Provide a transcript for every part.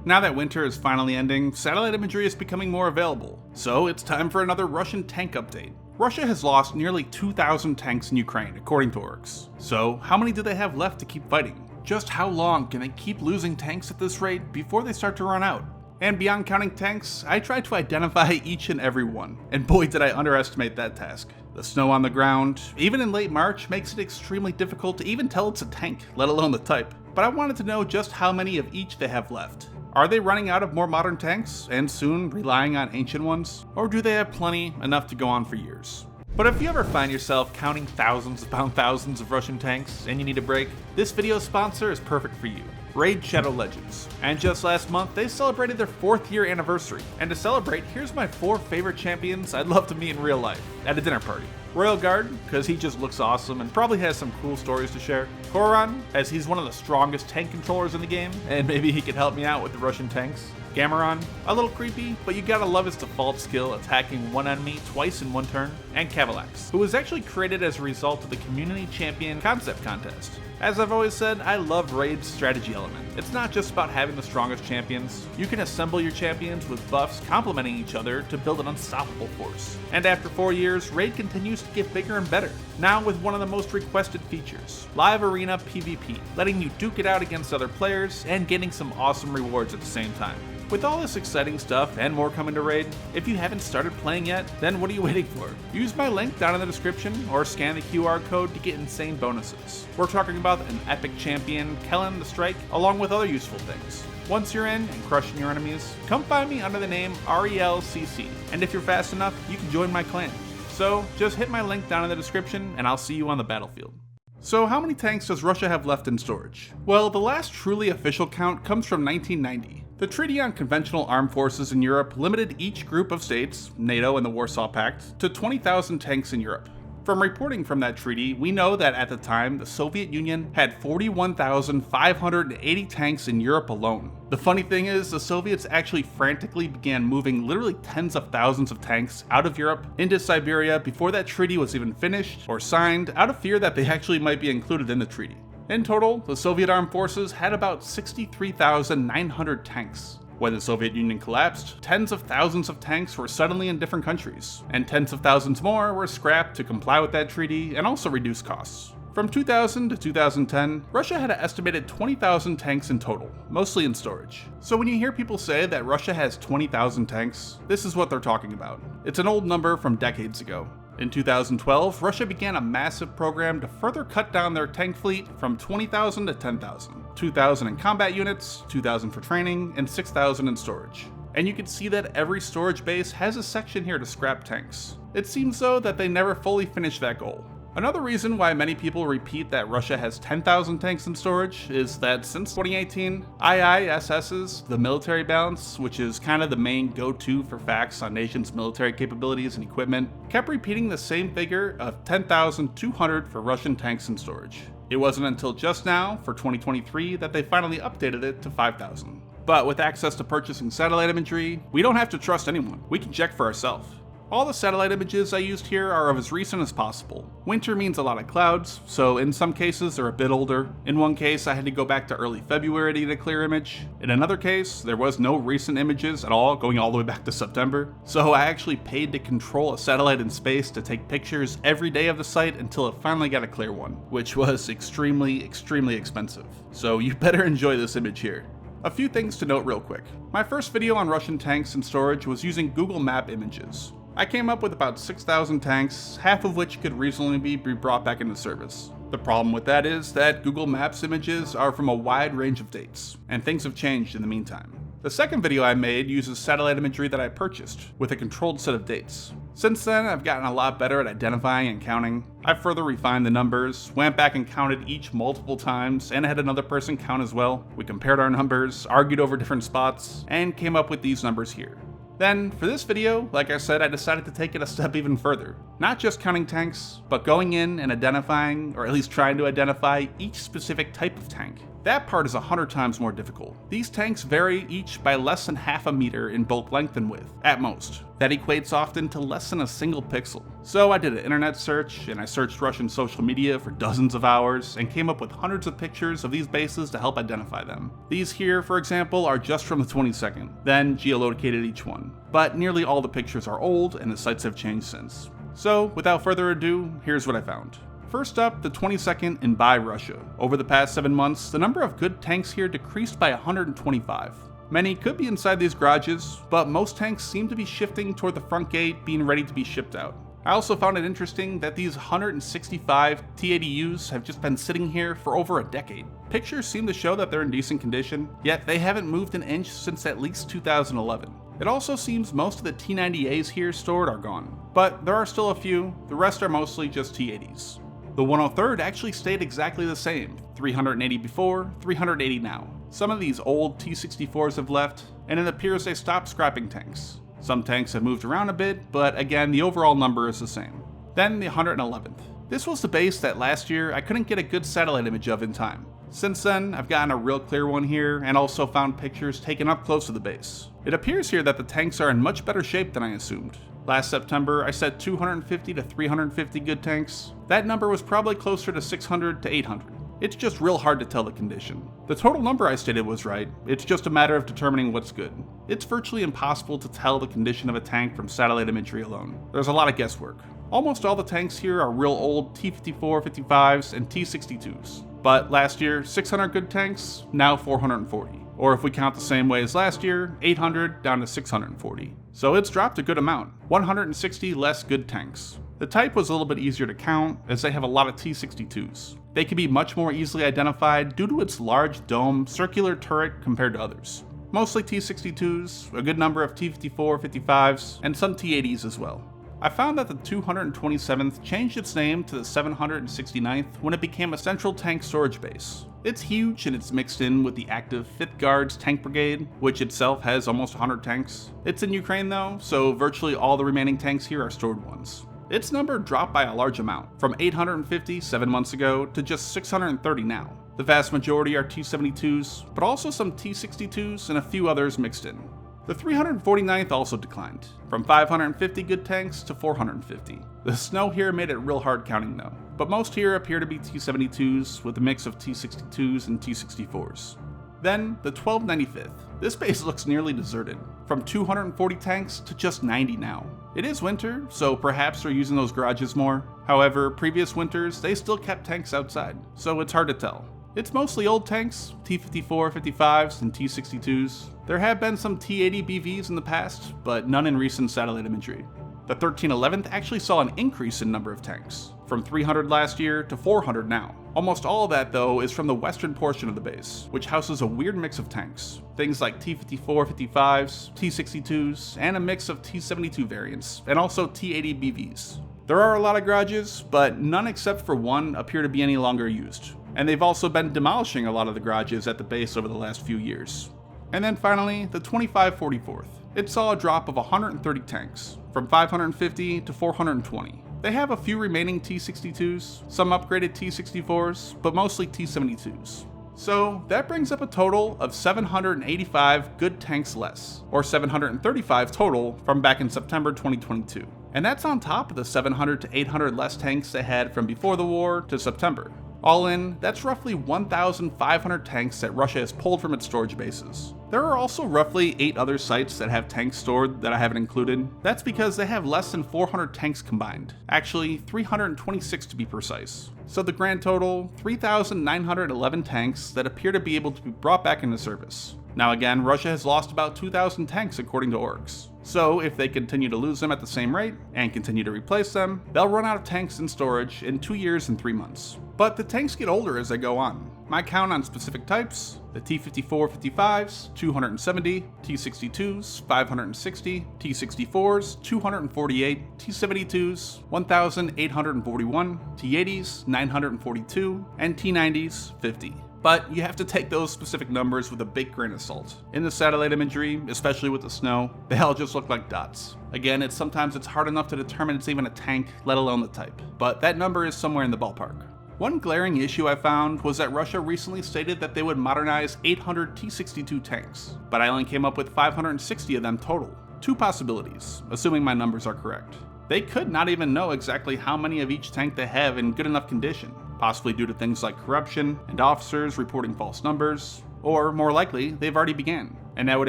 Now that winter is finally ending, satellite imagery is becoming more available, so it's time for another Russian tank update. Russia has lost nearly 2,000 tanks in Ukraine, according to Orcs. So, how many do they have left to keep fighting? Just how long can they keep losing tanks at this rate before they start to run out? And beyond counting tanks, I tried to identify each and every one, and boy did I underestimate that task. The snow on the ground, even in late March, makes it extremely difficult to even tell it's a tank, let alone the type. But I wanted to know just how many of each they have left. Are they running out of more modern tanks, and soon relying on ancient ones? Or do they have plenty, enough to go on for years? But if you ever find yourself counting thousands upon thousands of Russian tanks and you need a break, this video sponsor is perfect for you. Raid Shadow Legends. And just last month, they celebrated their 4th year anniversary. And to celebrate, here's my 4 favorite champions I'd love to meet in real life, at a dinner party. Royal Guard, because he just looks awesome and probably has some cool stories to share. Koran, as he's one of the strongest tank controllers in the game, and maybe he could help me out with the Russian tanks. Gameron, a little creepy, but you gotta love his default skill attacking one enemy twice in one turn. And Cavalax, who was actually created as a result of the Community Champion Concept Contest. As I've always said, I love Raid's strategy element. It's not just about having the strongest champions. You can assemble your champions with buffs complementing each other to build an unstoppable force. And after 4 years, Raid continues to get bigger and better. Now with one of the most requested features, Live Arena PvP, letting you duke it out against other players and getting some awesome rewards at the same time. With all this exciting stuff and more coming to Raid, if you haven't started playing yet, then what are you waiting for? Use my link down in the description or scan the QR code to get insane bonuses. We're talking about an epic champion, Kellen the Strike, along with other useful things. Once you're in and crushing your enemies, come find me under the name RELCC, and if you're fast enough, you can join my clan. So just hit my link down in the description and I'll see you on the battlefield. So how many tanks does Russia have left in storage? Well, the last truly official count comes from 1990. The Treaty on Conventional Armed Forces in Europe limited each group of states, NATO and the Warsaw Pact, to 20,000 tanks in Europe. From reporting from that treaty, we know that at the time, the Soviet Union had 41,580 tanks in Europe alone. The funny thing is, the Soviets actually frantically began moving literally tens of thousands of tanks out of Europe into Siberia before that treaty was even finished or signed, out of fear that they actually might be included in the treaty. In total, the Soviet armed forces had about 63,900 tanks. When the Soviet Union collapsed, tens of thousands of tanks were suddenly in different countries, and tens of thousands more were scrapped to comply with that treaty and also reduce costs. From 2000 to 2010, Russia had an estimated 20,000 tanks in total, mostly in storage. So when you hear people say that Russia has 20,000 tanks, this is what they're talking about. It's an old number from decades ago. In 2012, Russia began a massive program to further cut down their tank fleet from 20,000 to 10,000. 2,000 in combat units, 2,000 for training, and 6,000 in storage. And you can see that every storage base has a section here to scrap tanks. It seems though that they never fully finished that goal. Another reason why many people repeat that Russia has 10,000 tanks in storage is that since 2018, IISS's The Military Balance, which is kind of the main go-to for facts on nations' military capabilities and equipment, kept repeating the same figure of 10,200 for Russian tanks in storage. It wasn't until just now, for 2023, that they finally updated it to 5,000. But with access to purchasing satellite imagery, we don't have to trust anyone. We can check for ourselves. All the satellite images I used here are of as recent as possible. Winter means a lot of clouds, so in some cases they're a bit older. In one case I had to go back to early February to get a clear image. In another case, there was no recent images at all, going all the way back to September. So I actually paid to control a satellite in space to take pictures every day of the site until it finally got a clear one, which was extremely expensive. So you better enjoy this image here. A few things to note real quick. My first video on Russian tanks in storage was using Google Map images. I came up with about 6,000 tanks, half of which could reasonably be brought back into service. The problem with that is that Google Maps images are from a wide range of dates, and things have changed in the meantime. The second video I made uses satellite imagery that I purchased, with a controlled set of dates. Since then, I've gotten a lot better at identifying and counting. I've further refined the numbers, went back and counted each multiple times, and had another person count as well. We compared our numbers, argued over different spots, and came up with these numbers here. Then, for this video, like I said, I decided to take it a step even further. Not just counting tanks, but going in and identifying, or at least trying to identify, each specific type of tank. That part is 100 times more difficult. These tanks vary each by less than half a meter in bulk length and width, at most. That equates often to less than a single pixel. So I did an internet search, and I searched Russian social media for dozens of hours, and came up with hundreds of pictures of these bases to help identify them. These here, for example, are just from the 22nd, then geolocated each one. But nearly all the pictures are old, and the sites have changed since. So, without further ado, here's what I found. First up, the 22nd in By Russia. Over the past 7 months, the number of good tanks here decreased by 125. Many could be inside these garages, but most tanks seem to be shifting toward the front gate, being ready to be shipped out. I also found it interesting that these 165 T-80Us have just been sitting here for over a decade. Pictures seem to show that they're in decent condition, yet they haven't moved an inch since at least 2011. It also seems most of the T-90As here stored are gone, but there are still a few, the rest are mostly just T-80s. The 103rd actually stayed exactly the same, 380 before, 380 now. Some of these old T-64s have left, and it appears they stopped scrapping tanks. Some tanks have moved around a bit, but again, the overall number is the same. Then the 111th. This was the base that last year I couldn't get a good satellite image of in time. Since then, I've gotten a real clear one here, and also found pictures taken up close to the base. It appears here that the tanks are in much better shape than I assumed. Last September, I said 250 to 350 good tanks. That number was probably closer to 600 to 800. It's just real hard to tell the condition. The total number I stated was right, it's just a matter of determining what's good. It's virtually impossible to tell the condition of a tank from satellite imagery alone. There's a lot of guesswork. Almost all the tanks here are real old T-54, 55s, and T-62s. But last year, 600 good tanks, now 440. Or if we count the same way as last year, 800 down to 640. So it's dropped a good amount, 160 less good tanks. The type was a little bit easier to count, as they have a lot of T-62s. They can be much more easily identified due to its large dome, circular turret compared to others. Mostly T-62s, a good number of T-54, 55s, and some T-80s as well. I found that the 227th changed its name to the 769th when it became a central tank storage base. It's huge and it's mixed in with the active 5th Guards Tank Brigade, which itself has almost 100 tanks. It's in Ukraine though, so virtually all the remaining tanks here are stored ones. Its number dropped by a large amount, from 850 7 months ago to just 630 now. The vast majority are T-72s, but also some T-62s and a few others mixed in. The 349th also declined, from 550 good tanks to 450. The snow here made it real hard counting though, but most here appear to be T-72s with a mix of T-62s and T-64s. Then, the 1295th. This base looks nearly deserted, from 240 tanks to just 90 now. It is winter, so perhaps they're using those garages more. However, previous winters, they still kept tanks outside, so it's hard to tell. It's mostly old tanks, T-54, 55s, and T-62s. There have been some T-80 BVs in the past, but none in recent satellite imagery. The 1311th actually saw an increase in number of tanks, from 300 last year to 400 now. Almost all of that though is from the western portion of the base, which houses a weird mix of tanks. Things like T-54, 55s, T-62s, and a mix of T-72 variants, and also T-80 BVs. There are a lot of garages, but none except for one appear to be any longer used. And they've also been demolishing a lot of the garages at the base over the last few years. And then finally, the 2544th. It saw a drop of 130 tanks, from 550 to 420. They have a few remaining T-62s, some upgraded T-64s, but mostly T-72s. So that brings up a total of 785 good tanks less, or 735 total from back in September 2022. And that's on top of the 700 to 800 less tanks they had from before the war to September. All in, that's roughly 1,500 tanks that Russia has pulled from its storage bases. There are also roughly 8 other sites that have tanks stored that I haven't included. That's because they have less than 400 tanks combined. Actually, 326 to be precise. So the grand total, 3,911 tanks that appear to be able to be brought back into service. Now again, Russia has lost about 2,000 tanks according to orgs. So if they continue to lose them at the same rate, and continue to replace them, they'll run out of tanks in storage in 2 years and 3 months. But the tanks get older as they go on. My count on specific types: the T-54 55s, 270, T-62s, 560, T-64s, 248, T-72s, 1,841, T-80s, 942, and T-90s, 50. But you have to take those specific numbers with a big grain of salt. In the satellite imagery, especially with the snow, they all just look like dots. Again, sometimes it's hard enough to determine it's even a tank, let alone the type. But that number is somewhere in the ballpark. One glaring issue I found was that Russia recently stated that they would modernize 800 T-62 tanks, but I only came up with 560 of them total. Two possibilities, assuming my numbers are correct. They could not even know exactly how many of each tank they have in good enough condition, possibly due to things like corruption and officers reporting false numbers, or more likely, they've already began. And that would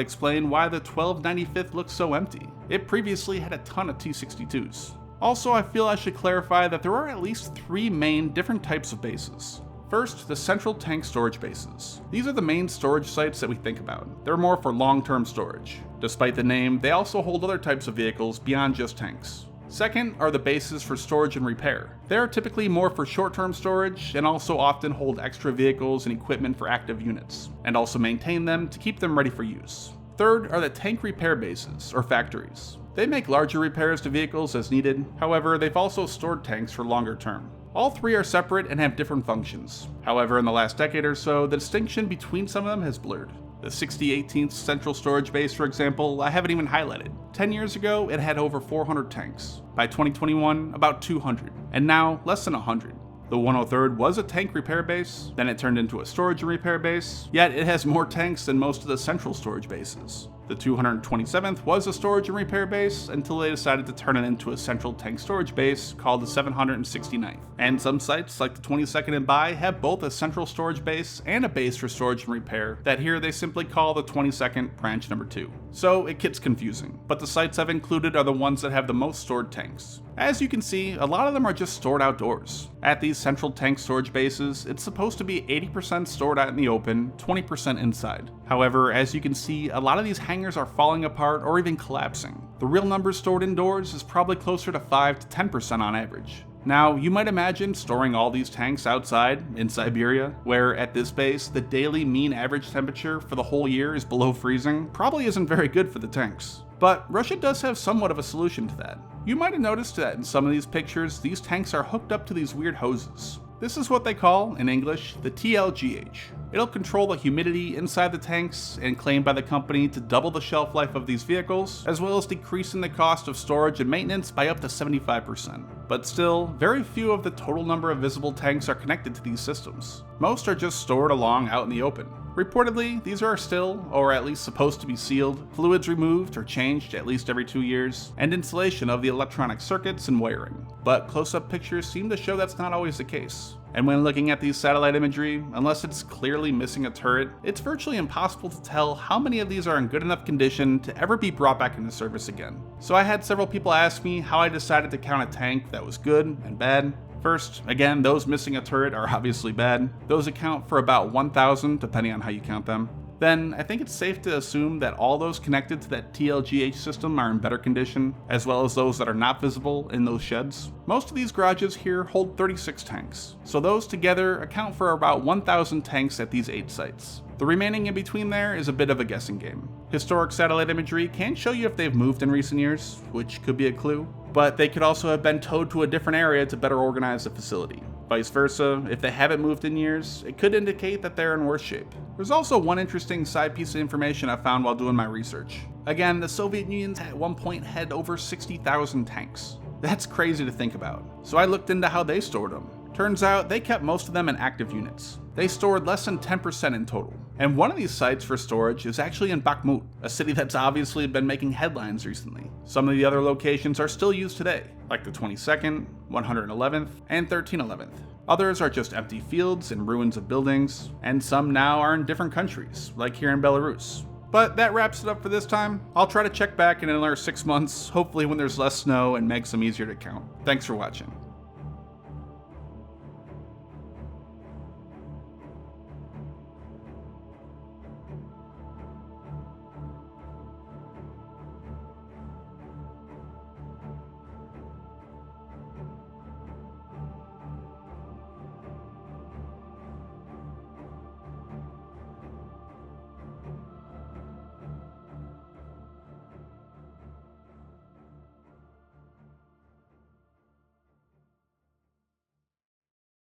explain why the 1295th looks so empty. It previously had a ton of T-62s. Also, I feel I should clarify that there are at least 3 main different types of bases. First, the central tank storage bases. These are the main storage sites that we think about. They're more for long-term storage. Despite the name, they also hold other types of vehicles beyond just tanks. Second are the bases for storage and repair. They are typically more for short-term storage and also often hold extra vehicles and equipment for active units, and also maintain them to keep them ready for use. Third are the tank repair bases, or factories. They make larger repairs to vehicles as needed, however, they've also stored tanks for longer term. All 3 are separate and have different functions. However, in the last decade or so, the distinction between some of them has blurred. The 6018th Central Storage Base, for example, I haven't even highlighted. 10 years ago, it had over 400 tanks. By 2021, about 200. And now, less than 100. The 103rd was a tank repair base, then it turned into a storage and repair base, yet it has more tanks than most of the central storage bases. The 227th was a storage and repair base until they decided to turn it into a central tank storage base called the 769th. And some sites, like the 22nd and By, have both a central storage base and a base for storage and repair that here they simply call the 22nd branch number 2. So it gets confusing, but the sites I've included are the ones that have the most stored tanks. As you can see, a lot of them are just stored outdoors. At these central tank storage bases, it's supposed to be 80% stored out in the open, 20% inside. However, as you can see, a lot of these hangars are falling apart or even collapsing. The real number stored indoors is probably closer to 5 to 10% on average. Now, you might imagine storing all these tanks outside, in Siberia, where at this base, the daily mean average temperature for the whole year is below freezing, probably isn't very good for the tanks. But Russia does have somewhat of a solution to that. You might have noticed that in some of these pictures, these tanks are hooked up to these weird hoses. This is what they call, in English, the TLGH. It'll control the humidity inside the tanks and claimed by the company to double the shelf life of these vehicles, as well as decreasing the cost of storage and maintenance by up to 75%. But still, very few of the total number of visible tanks are connected to these systems. Most are just stored along out in the open. Reportedly, these are still, or at least supposed to be sealed, fluids removed or changed at least every 2 years, and installation of the electronic circuits and wiring. But close-up pictures seem to show that's not always the case. And when looking at these satellite imagery, unless it's clearly missing a turret, it's virtually impossible to tell how many of these are in good enough condition to ever be brought back into service again. So I had several people ask me how I decided to count a tank that was good and bad. First, again, those missing a turret are obviously bad. Those account for about 1,000, depending on how you count them. Then, I think it's safe to assume that all those connected to that TLGH system are in better condition, as well as those that are not visible in those sheds. Most of these garages here hold 36 tanks, so those together account for about 1,000 tanks at these 8 sites. The remaining in between there is a bit of a guessing game. Historic satellite imagery can show you if they've moved in recent years, which could be a clue, but they could also have been towed to a different area to better organize the facility. Vice versa, if they haven't moved in years, it could indicate that they're in worse shape. There's also one interesting side piece of information I found while doing my research. Again, the Soviet Union at one point had over 60,000 tanks. That's crazy to think about. So I looked into how they stored them. Turns out they kept most of them in active units. They stored less than 10% in total. And one of these sites for storage is actually in Bakhmut, a city that's obviously been making headlines recently. Some of the other locations are still used today, like the 22nd, 111th, and 1311th. Others are just empty fields and ruins of buildings, and some now are in different countries, like here in Belarus. But that wraps it up for this time. I'll try to check back in another 6 months, hopefully when there's less snow and makes them easier to count. Thanks for watching.